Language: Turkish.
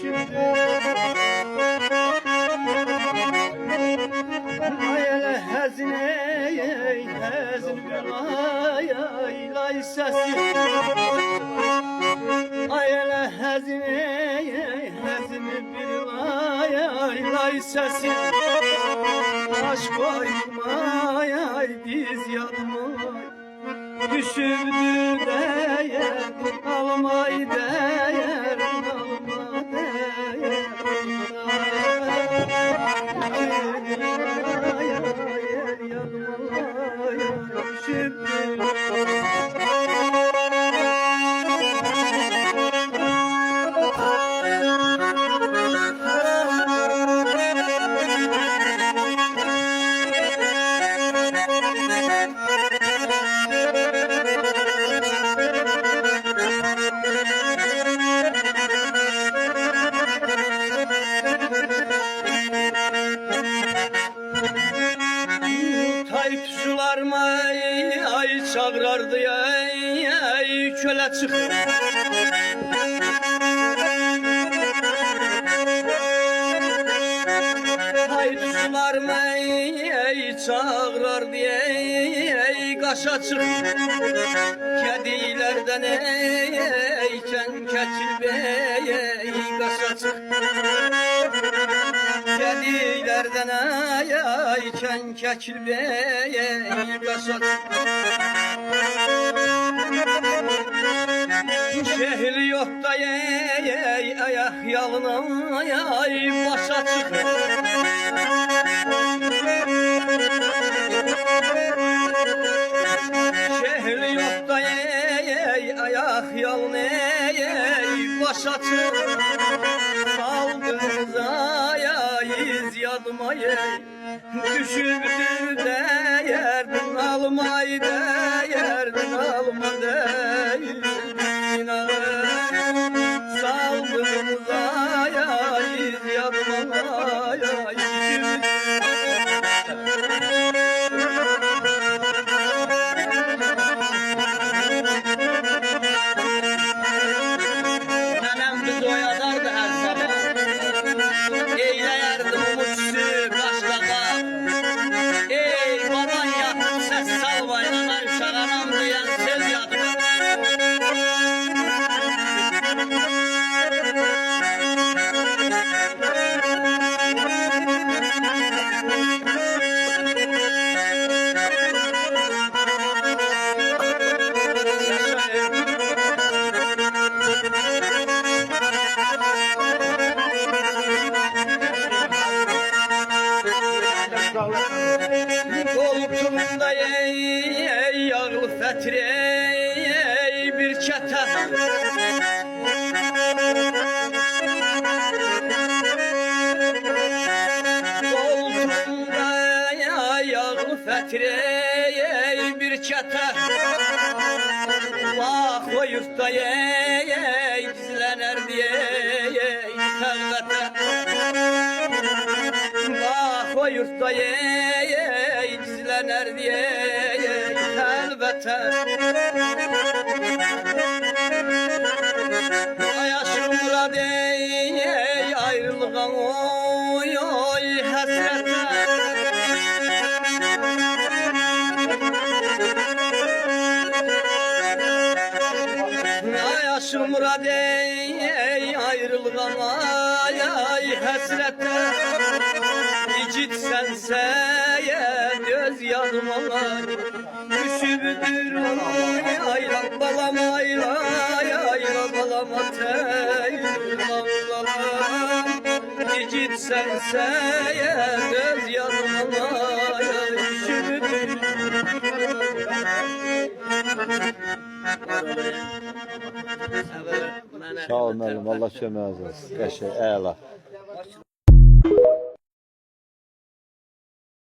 şimdi ayele hazine bir lay sesi ayele hazine bir lay sesi aşk koymay biz yanmay düşürdü değer almay değer alma değer Sular mı ay çağırardı ay köle çık. Ay sular mı ay çağırardı ay kaşa çık. Kedilerden eyken keçil bey ay kaşa çık. Kedilerden ayken keçil bey kaşa çık. Şehri yok da ayak yalına başa çık. Şehri yok da ayak yalına başa çık. Saldınız ayağız yadımayı düşürdü değerdin almayı değerdin alma değerdin saldınız ayağız yadımayı nenem biz oyadardı her sabah eyleyerdim umutsu başlamak. Ey baban yatıp ses salmayın ana uşak anam diyen söz yatıp. Koltuğumda yağlı fetre bir çete. Koltuğumda yağlı fetre bir çete. Vah o yurtta gizlenir diye elbette. Vah o yurtta gizlenir diye elbette. Yaşım murad ayrılgan oy hasrete. Yaşım murad ayrılgan ay hasrete. İcit sense göz yazmalar düşübüdür ayla balam ayla balam ateylam balam. İcit sense göz yazmalar düşübüdür. Sağ ol müəllim, Allah kömək olsun. Qəşəng, əla.